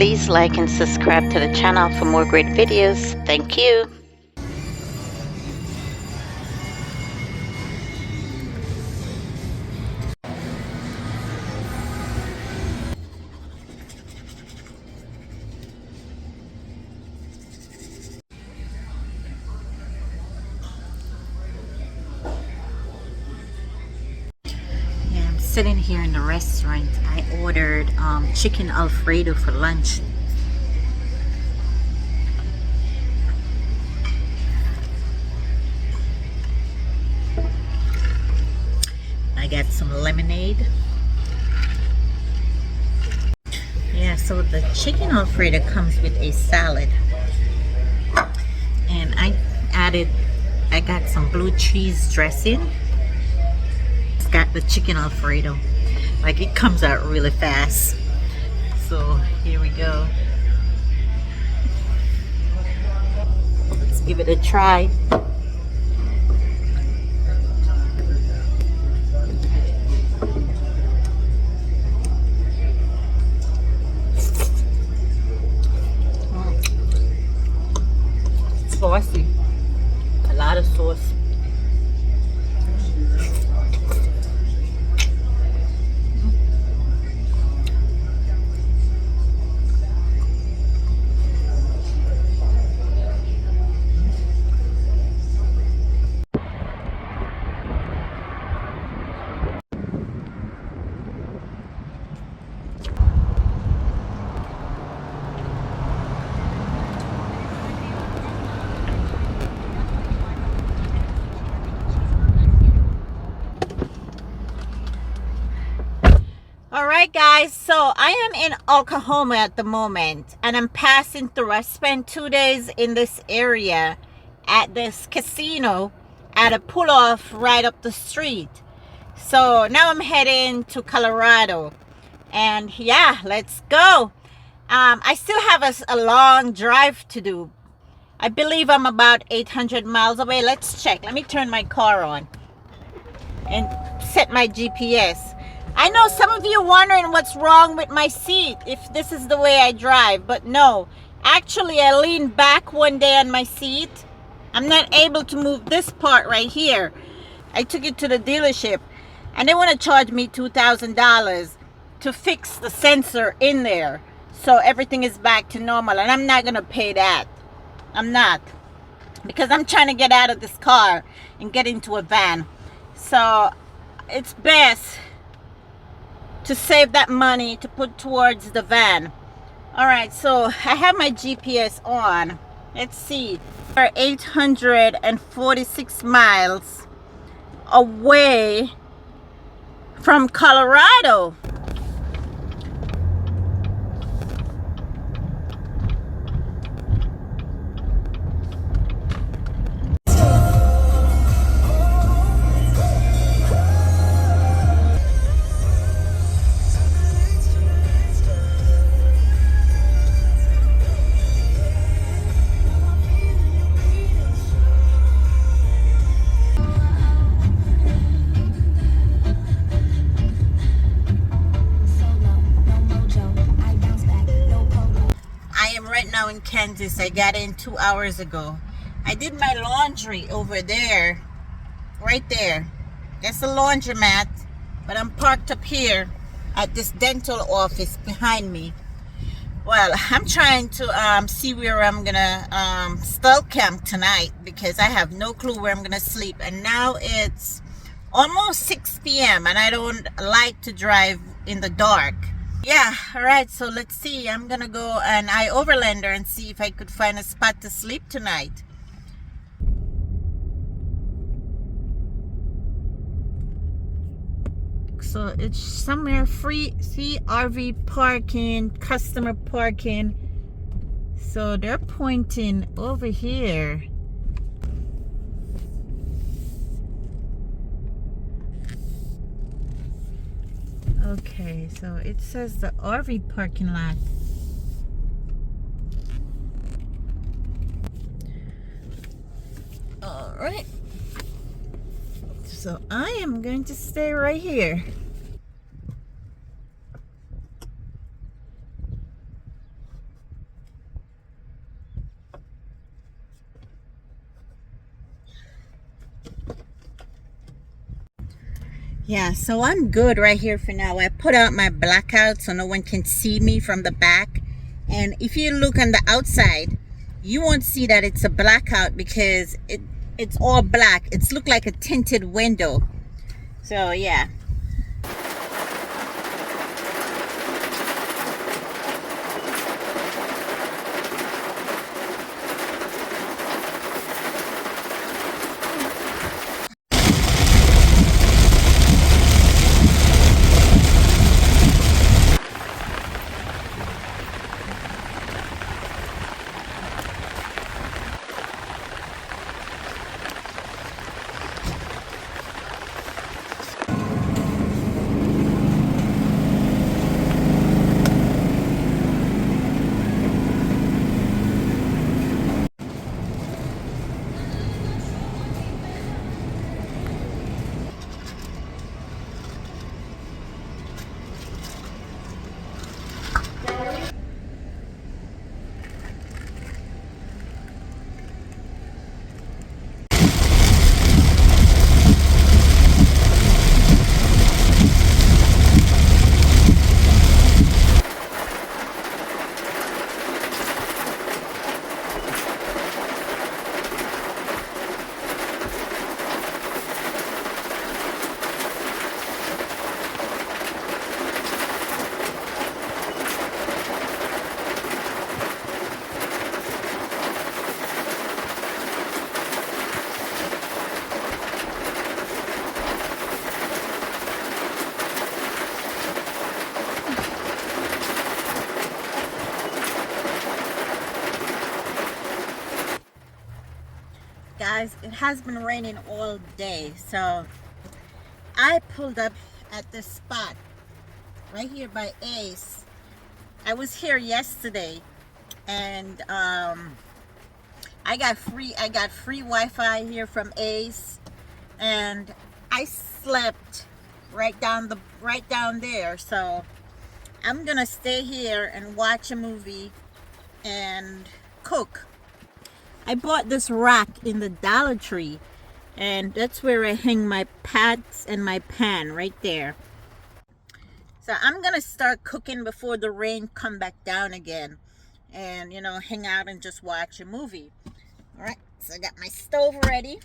Please like and subscribe to the channel for more great videos. Thank you. Yeah, I'm sitting here in the restaurant. I ordered chicken Alfredo for lunch. I got some lemonade. Yeah, so the chicken Alfredo comes with a salad. And I got some blue cheese dressing. It's got the chicken Alfredo. Like, it comes out really fast. So here we go. Let's give it a try. Saucy. A lot of sauce. Alright guys, so I am in Oklahoma at the moment and I'm passing through. I spent 2 days in this area at this casino at a pull-off right up the street. So now I'm heading to Colorado and yeah, let's go. I still have a long drive to do. I believe I'm about 800 miles away. Let's check. Let me turn my car on and set my GPS. I know some of you are wondering what's wrong with my seat, if this is the way I drive, but no. Actually, I leaned back one day on my seat. I'm not able to move this part right here. I took it to the dealership, and they want to charge me $2,000 to fix the sensor in there, so everything is back to normal, and I'm not going to pay that. I'm not, because I'm trying to get out of this car and get into a van. So it's best to save that money to put towards the van. Alright, so I have my GPS on. Let's see. We're 846 miles away from Colorado. Right now in Kansas. I got in 2 hours ago. I did my laundry over there, right there. That's the laundromat, but I'm parked up here at this dental office behind me. Well, I'm trying to see where I'm gonna still camp tonight, because I have no clue where I'm gonna sleep. And now it's almost 6 p.m. and I don't like to drive in the dark. Yeah, alright, so let's see. I'm gonna go an overlander and see if I could find a spot to sleep tonight. So it's somewhere free, see, RV parking, customer parking. So they're pointing over here. Okay, so it says the RV parking lot. All right. So I am going to stay right here. Yeah, so I'm good right here for now. I put out my blackout so no one can see me from the back. And if you look on the outside, you won't see that it's a blackout because it's all black. It's looked like a tinted window. So yeah. Guys, it has been raining all day, so I pulled up at this spot right here by Ace. I was here yesterday, and I got free Wi-Fi here from Ace, and I slept right down there. So I'm gonna stay here and watch a movie and cook. I bought this rack in the Dollar Tree, and that's where I hang my pots and my pan right there. So I'm gonna start cooking before the rain come back down again, and hang out and just watch a movie. All right, so I got my stove ready.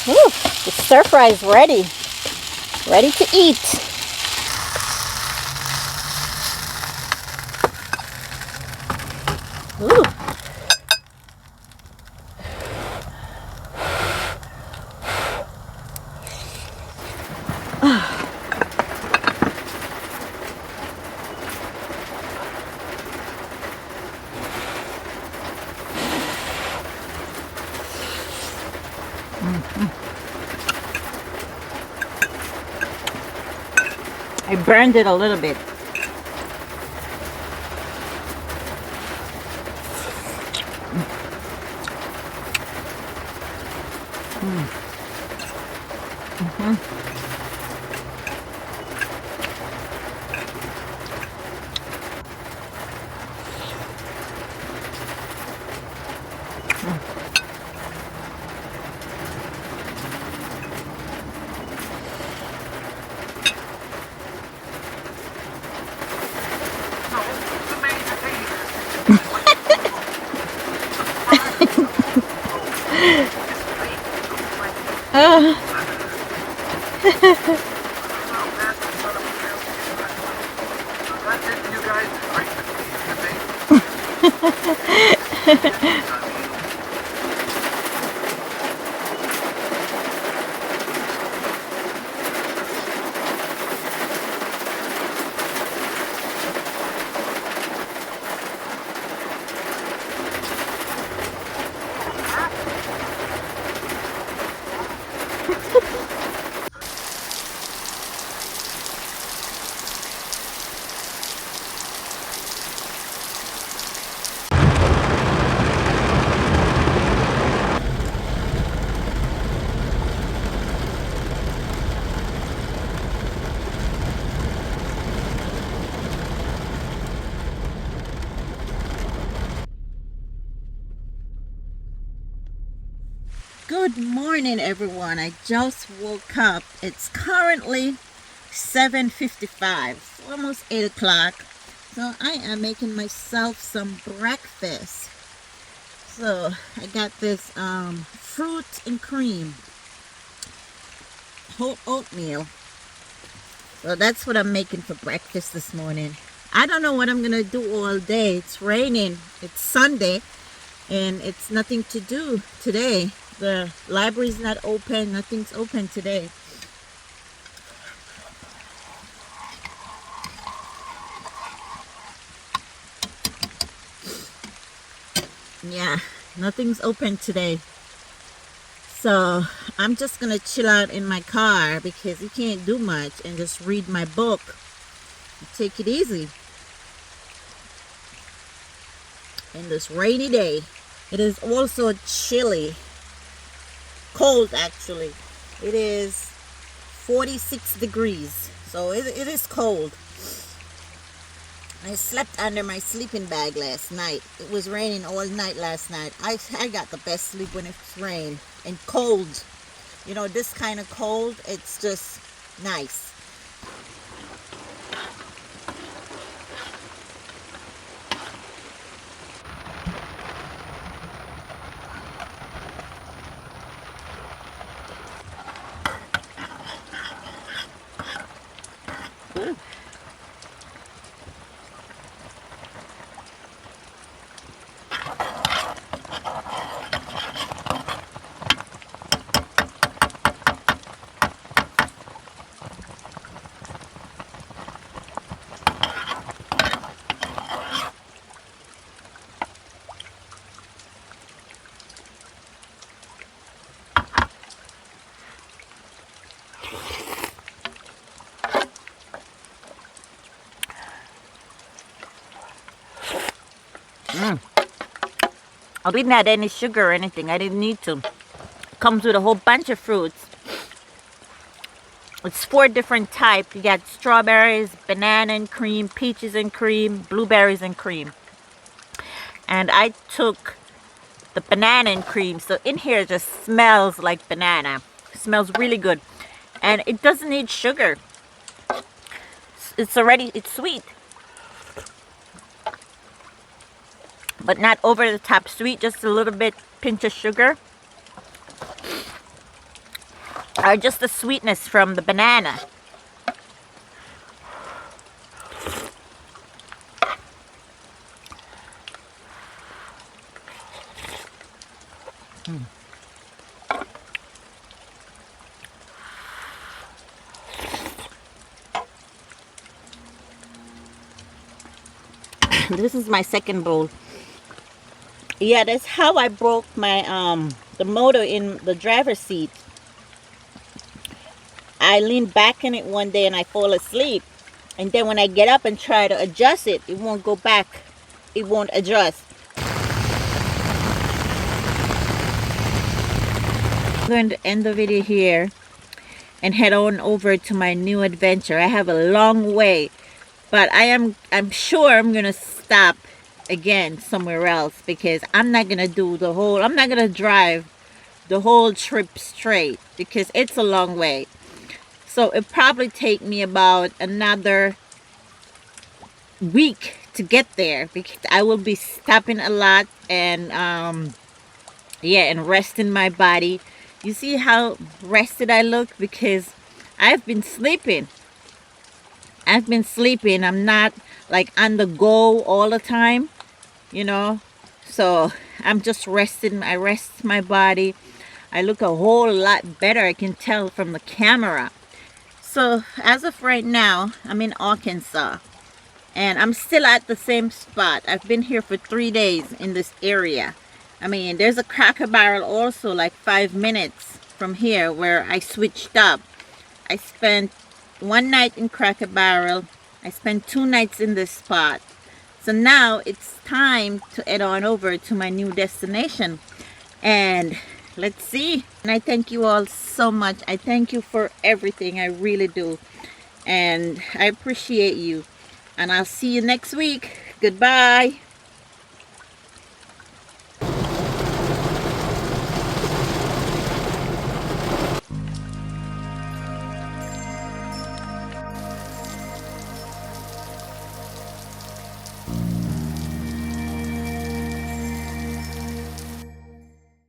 Woo, the stir fry is ready to eat. Ooh. I burned it a little bit. Good morning, everyone. I just woke up. It's currently 7:55, so almost 8 o'clock. So I am making myself some breakfast. So I got this fruit and cream whole oatmeal. So that's what I'm making for breakfast this morning. I don't know what I'm gonna do all day. It's raining. It's Sunday and it's nothing to do today. The library's not open. Nothing's open today. Yeah, nothing's open today. So I'm just gonna chill out in my car because you can't do much and just read my book. Take it easy in this rainy day. It is also chilly. Cold actually. It is 46 degrees, so it is cold. I slept under my sleeping bag last night. It was raining all night last night. I got the best sleep when it's rain and cold. You know, this kind of cold, it's just nice. Ooh. I didn't add any sugar or anything. I didn't need to. Comes with a whole bunch of fruits. It's 4 different types. You got strawberries, banana and cream, peaches and cream, blueberries and cream. And I took the banana and cream. So in here it just smells like banana. It smells really good. And it doesn't need sugar. It's sweet. But not over the top sweet, just a little bit pinch of sugar. Or just the sweetness from the banana. This is my second bowl. Yeah, that's how I broke my the motor in the driver's seat. I leaned back in it one day and I fall asleep. And then when I get up and try to adjust it, it won't go back. It won't adjust. I'm going to end the video here and head on over to my new adventure. I have a long way, but I'm sure I'm going to stop again somewhere else because I'm not going to drive the whole trip straight because it's a long way. So it probably take me about another week to get there because I will be stopping a lot and and resting my body. You see how rested I look because I've been sleeping. I'm not like on the go all the time, you know. So I'm just resting. I rest my body. I look a whole lot better, I can tell from the camera. So as of right now, I'm in Arkansas and I'm still at the same spot. I've been here for 3 days in this area. I mean, there's a Cracker Barrel also like 5 minutes from here where I switched up. I spent 1 night in Cracker Barrel. I spent 2 nights in this spot. So now it's time to head on over to my new destination. And let's see. And I thank you all so much. I thank you for everything. I really do. And I appreciate you. And I'll see you next week. Goodbye.